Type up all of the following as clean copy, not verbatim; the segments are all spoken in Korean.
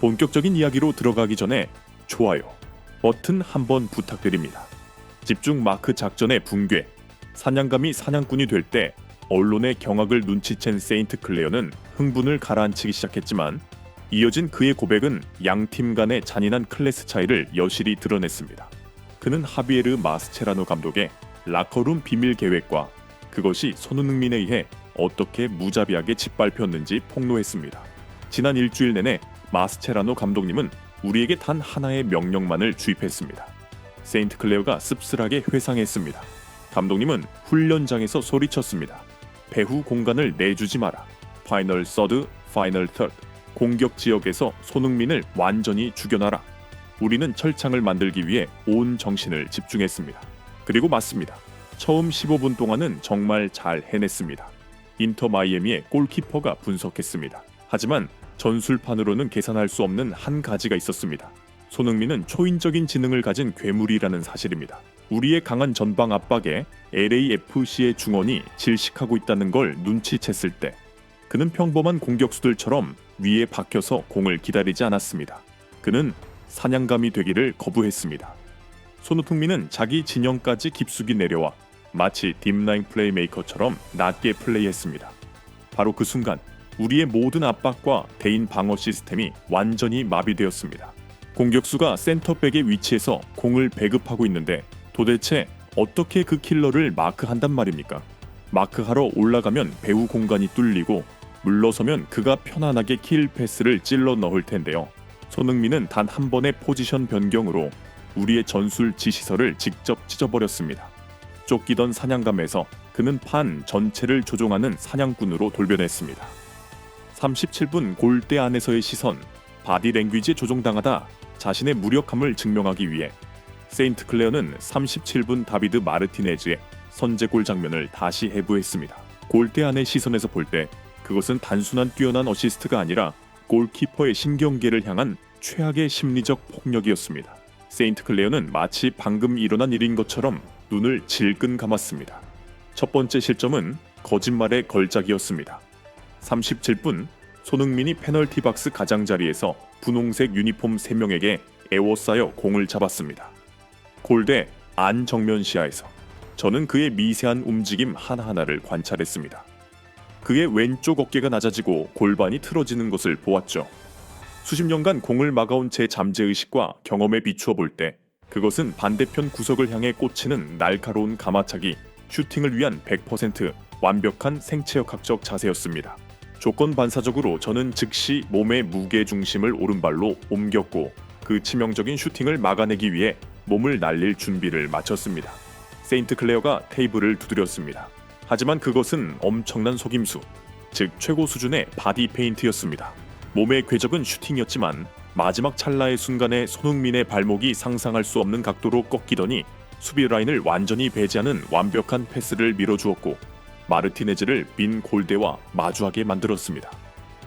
본격적인 이야기로 들어가기 전에 좋아요 버튼 한번 부탁드립니다. 집중 마크 작전의 붕괴, 사냥감이 사냥꾼이 될 때 언론의 경악을 눈치챈 세인트 클레어는 흥분을 가라앉히기 시작했지만 이어진 그의 고백은 양팀 간의 잔인한 클래스 차이를 여실히 드러냈습니다. 그는 하비에르 마스체라노 감독의 라커룸 비밀 계획과 그것이 손흥민에 의해 어떻게 무자비하게 짓밟혔는지 폭로했습니다. 지난 일주일 내내 마스체라노 감독님은 우리에게 단 하나의 명령만을 주입했습니다. 세인트 클레어가 씁쓸하게 회상했습니다. 감독님은 훈련장에서 소리쳤습니다. 배후 공간을 내주지 마라. 파이널 서드, 파이널 터드. 공격 지역에서 손흥민을 완전히 죽여놔라. 우리는 철창을 만들기 위해 온 정신을 집중했습니다. 그리고 맞습니다. 처음 15분 동안은 정말 잘 해냈습니다. 인터 마이애미의 골키퍼가 분석했습니다. 하지만 전술판으로는 계산할 수 없는 한 가지가 있었습니다. 손흥민은 초인적인 지능을 가진 괴물이라는 사실입니다. 우리의 강한 전방 압박에 LAFC의 중원이 질식하고 있다는 걸 눈치챘을 때 그는 평범한 공격수들처럼 위에 박혀서 공을 기다리지 않았습니다. 그는 사냥감이 되기를 거부했습니다. 손흥민은 자기 진영까지 깊숙이 내려와 마치 딥라인 플레이메이커처럼 낮게 플레이했습니다. 바로 그 순간 우리의 모든 압박과 대인 방어 시스템이 완전히 마비되었습니다. 공격수가 센터백의 위치에서 공을 배급하고 있는데 도대체 어떻게 그 킬러를 마크한단 말입니까? 마크하러 올라가면 배후 공간이 뚫리고 물러서면 그가 편안하게 킬 패스를 찔러 넣을 텐데요. 손흥민은 단 한 번의 포지션 변경으로 우리의 전술 지시서를 직접 찢어버렸습니다. 쫓기던 사냥감에서 그는 판 전체를 조종하는 사냥꾼으로 돌변했습니다. 37분 골대 안에서의 시선, 바디랭귀지에 조종당하다 자신의 무력함을 증명하기 위해 세인트 클레어는 37분 다비드 마르티네즈의 선제골 장면을 다시 해부했습니다. 골대 안의 시선에서 볼 때 그것은 단순한 뛰어난 어시스트가 아니라 골키퍼의 신경계를 향한 최악의 심리적 폭력이었습니다. 세인트 클레어는 마치 방금 일어난 일인 것처럼 눈을 질끈 감았습니다. 첫 번째 실점은 거짓말의 걸작이었습니다. 37분 손흥민이 페널티 박스 가장자리에서 분홍색 유니폼 3명에게 에워싸여 공을 잡았습니다. 골대 안 정면 시야에서 저는 그의 미세한 움직임 하나하나를 관찰했습니다. 그의 왼쪽 어깨가 낮아지고 골반이 틀어지는 것을 보았죠. 수십 년간 공을 막아온 제 잠재의식과 경험에 비추어 볼 때 그것은 반대편 구석을 향해 꽂히는 날카로운 가마차기, 슈팅을 위한 100% 완벽한 생체역학적 자세였습니다. 조건 반사적으로 저는 즉시 몸의 무게 중심을 오른발로 옮겼고 그 치명적인 슈팅을 막아내기 위해 몸을 날릴 준비를 마쳤습니다. 세인트 클레어가 테이블을 두드렸습니다. 하지만 그것은 엄청난 속임수, 즉 최고 수준의 바디 페인트였습니다. 몸의 궤적은 슈팅이었지만 마지막 찰나의 순간에 손흥민의 발목이 상상할 수 없는 각도로 꺾이더니 수비 라인을 완전히 배제하는 완벽한 패스를 밀어주었고 마르티네즈를 빈 골대와 마주하게 만들었습니다.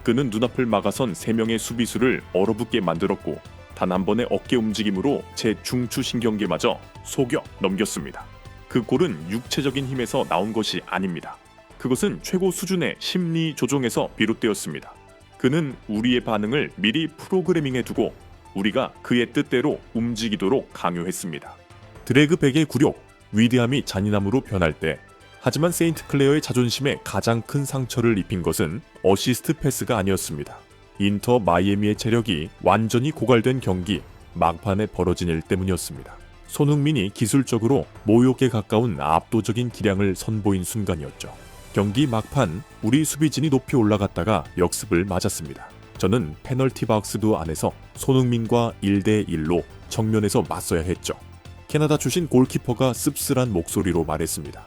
그는 눈앞을 막아선 3명의 수비수를 얼어붙게 만들었고 단 한 번의 어깨 움직임으로 제 중추신경계마저 속여 넘겼습니다. 그 골은 육체적인 힘에서 나온 것이 아닙니다. 그것은 최고 수준의 심리 조종에서 비롯되었습니다. 그는 우리의 반응을 미리 프로그래밍해두고 우리가 그의 뜻대로 움직이도록 강요했습니다. 드래그백의 굴욕, 위대함이 잔인함으로 변할 때 하지만 세인트 클레어의 자존심에 가장 큰 상처를 입힌 것은 어시스트 패스가 아니었습니다. 인터 마이애미의 체력이 완전히 고갈된 경기 막판에 벌어진 일 때문이었습니다. 손흥민이 기술적으로 모욕에 가까운 압도적인 기량을 선보인 순간이었죠. 경기 막판 우리 수비진이 높이 올라갔다가 역습을 맞았습니다. 저는 페널티 박스도 안에서 손흥민과 1대1로 정면에서 맞서야 했죠. 캐나다 출신 골키퍼가 씁쓸한 목소리로 말했습니다.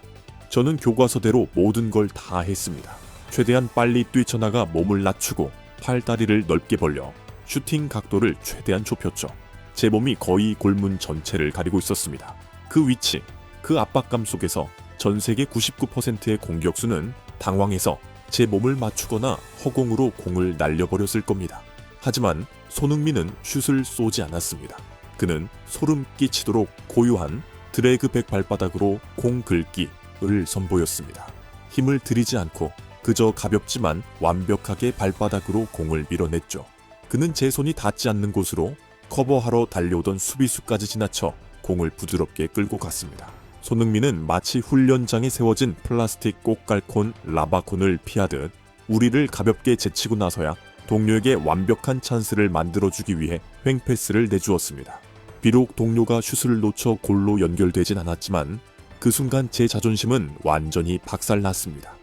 저는 교과서대로 모든 걸 다 했습니다. 최대한 빨리 뛰쳐나가 몸을 낮추고 팔다리를 넓게 벌려 슈팅 각도를 최대한 좁혔죠. 제 몸이 거의 골문 전체를 가리고 있었습니다. 그 위치, 그 압박감 속에서 전 세계 99%의 공격수는 당황해서 제 몸을 맞추거나 허공으로 공을 날려버렸을 겁니다. 하지만 손흥민은 슛을 쏘지 않았습니다. 그는 소름 끼치도록 고요한 드래그백 발바닥으로 공 긁기를 선보였습니다. 힘을 들이지 않고 그저 가볍지만 완벽하게 발바닥으로 공을 밀어냈죠. 그는 제 손이 닿지 않는 곳으로 커버하러 달려오던 수비수까지 지나쳐 공을 부드럽게 끌고 갔습니다. 손흥민은 마치 훈련장에 세워진 플라스틱 꽃갈콘 라바콘을 피하듯 우리를 가볍게 제치고 나서야 동료에게 완벽한 찬스를 만들어주기 위해 횡패스를 내주었습니다. 비록 동료가 슛을 놓쳐 골로 연결되진 않았지만 그 순간 제 자존심은 완전히 박살났습니다.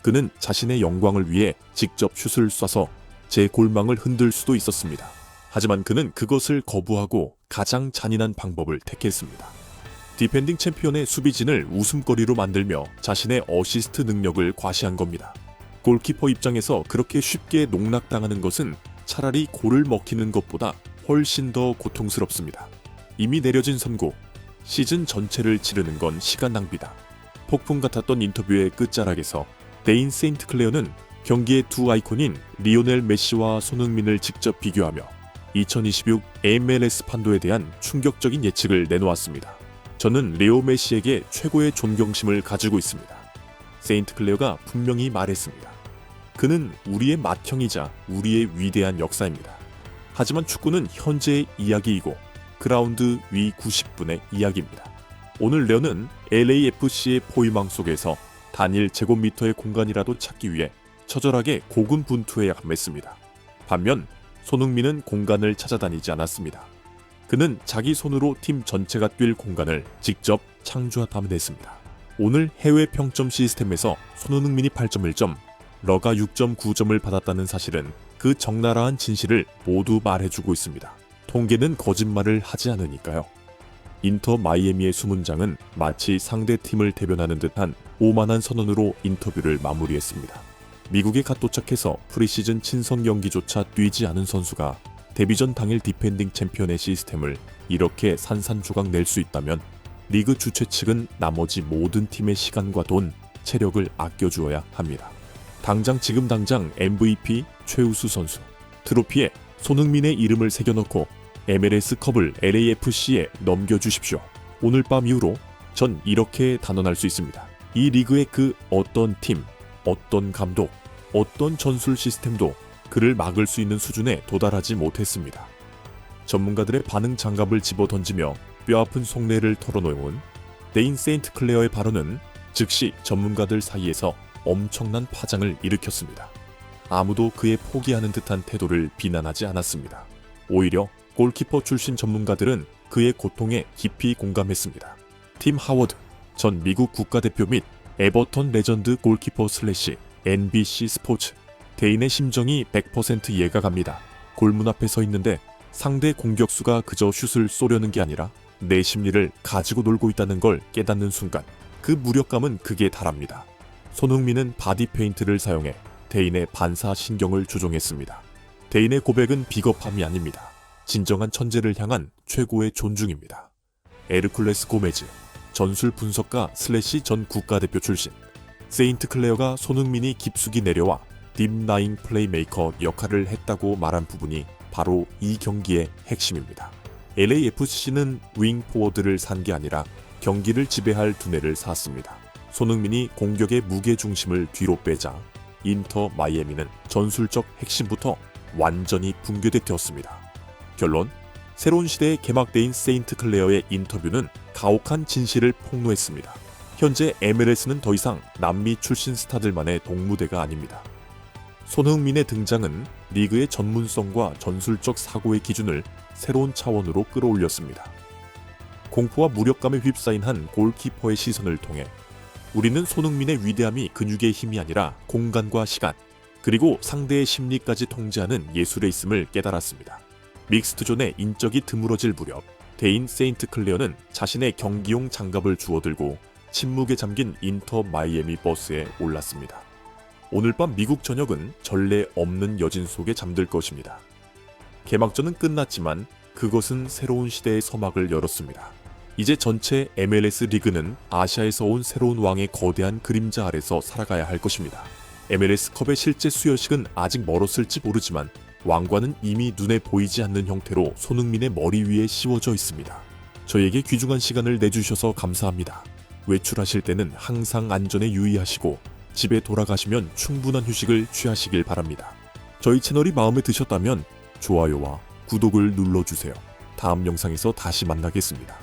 그는 자신의 영광을 위해 직접 슛을 쏴서 제 골망을 흔들 수도 있었습니다. 하지만 그는 그것을 거부하고 가장 잔인한 방법을 택했습니다. 디펜딩 챔피언의 수비진을 웃음거리로 만들며 자신의 어시스트 능력을 과시한 겁니다. 골키퍼 입장에서 그렇게 쉽게 농락당하는 것은 차라리 골을 먹히는 것보다 훨씬 더 고통스럽습니다. 이미 내려진 선고, 시즌 전체를 치르는 건 시간 낭비다. 폭풍 같았던 인터뷰의 끝자락에서 데인 세인트클레어는 경기의 두 아이콘인 리오넬 메시와 손흥민을 직접 비교하며 2026 MLS 판도에 대한 충격적인 예측을 내놓았습니다. 저는 레오 메시에게 최고의 존경심을 가지고 있습니다. 세인트클레어가 분명히 말했습니다. 그는 우리의 맏형이자 우리의 위대한 역사입니다. 하지만 축구는 현재의 이야기이고 그라운드 위 90분의 이야기입니다. 오늘 레오는 LAFC의 포위망 속에서 단일 제곱미터의 공간이라도 찾기 위해 처절하게 고군분투해야 했습니다. 반면 손흥민은 공간을 찾아다니지 않았습니다. 그는 자기 손으로 팀 전체가 뛸 공간을 직접 창조하다면 했습니다. 오늘 해외 평점 시스템에서 손흥민이 8.1점, 러가 6.9점을 받았다는 사실은 그 적나라한 진실을 모두 말해주고 있습니다. 통계는 거짓말을 하지 않으니까요. 인터 마이애미의 수문장은 마치 상대 팀을 대변하는 듯한 오만한 선언으로 인터뷰를 마무리했습니다. 미국에 갓 도착해서 프리시즌 친선 경기조차 뛰지 않은 선수가 데뷔전 당일 디펜딩 챔피언의 시스템을 이렇게 산산조각 낼 수 있다면 리그 주최 측은 나머지 모든 팀의 시간과 돈, 체력을 아껴주어야 합니다. 지금 당장 MVP 최우수 선수, 트로피에 손흥민의 이름을 새겨넣고 MLS컵을 LAFC에 넘겨주십시오. 오늘 밤 이후로 전 이렇게 단언할 수 있습니다. 이 리그의 그 어떤 팀, 어떤 감독, 어떤 전술 시스템도 그를 막을 수 있는 수준에 도달하지 못했습니다. 전문가들의 반응 장갑을 집어 던지며 뼈아픈 속내를 털어놓은 데인 세인트클레어의 발언은 즉시 전문가들 사이에서 엄청난 파장을 일으켰습니다. 아무도 그의 포기하는 듯한 태도를 비난하지 않았습니다. 오히려 골키퍼 출신 전문가들은 그의 고통에 깊이 공감했습니다. 팀 하워드 전 미국 국가대표 및 에버턴 레전드 골키퍼 슬래시 NBC 스포츠 데인의 심정이 100% 이해가 갑니다. 골문 앞에 서 있는데 상대 공격수가 그저 슛을 쏘려는 게 아니라 내 심리를 가지고 놀고 있다는 걸 깨닫는 순간 그 무력감은 극에 달합니다. 손흥민은 바디 페인트를 사용해 데인의 반사신경을 조종했습니다. 데인의 고백은 비겁함이 아닙니다. 진정한 천재를 향한 최고의 존중입니다. 에르쿨레스 고메즈, 전술 분석가 슬래시 전 국가대표 출신. 세인트클레어가 손흥민이 깊숙이 내려와 딥라인 플레이메이커 역할을 했다고 말한 부분이 바로 이 경기의 핵심입니다. LAFC는 윙 포워드를 산 게 아니라 경기를 지배할 두뇌를 샀습니다. 손흥민이 공격의 무게중심을 뒤로 빼자 인터 마이애미는 전술적 핵심부터 완전히 붕괴돼 되었습니다. 결론, 새로운 시대의 개막대인 세인트클레어의 인터뷰는 가혹한 진실을 폭로했습니다. 현재 MLS는 더 이상 남미 출신 스타들만의 동무대가 아닙니다. 손흥민의 등장은 리그의 전문성과 전술적 사고의 기준을 새로운 차원으로 끌어올렸습니다. 공포와 무력감에 휩싸인 한 골키퍼의 시선을 통해 우리는 손흥민의 위대함이 근육의 힘이 아니라 공간과 시간, 그리고 상대의 심리까지 통제하는 예술에 있음을 깨달았습니다. 믹스트존의 인적이 드물어질 무렵 데인 세인트클레어는 자신의 경기용 장갑을 주워들고 침묵에 잠긴 인터 마이애미 버스에 올랐습니다. 오늘 밤 미국 전역은 전례 없는 여진 속에 잠들 것입니다. 개막전은 끝났지만 그것은 새로운 시대의 서막을 열었습니다. 이제 전체 MLS 리그는 아시아에서 온 새로운 왕의 거대한 그림자 아래서 살아가야 할 것입니다. MLS컵의 실제 수여식은 아직 멀었을지 모르지만 왕관은 이미 눈에 보이지 않는 형태로 손흥민의 머리 위에 씌워져 있습니다. 저에게 귀중한 시간을 내주셔서 감사합니다. 외출하실 때는 항상 안전에 유의하시고 집에 돌아가시면 충분한 휴식을 취하시길 바랍니다. 저희 채널이 마음에 드셨다면 좋아요와 구독을 눌러주세요. 다음 영상에서 다시 만나겠습니다.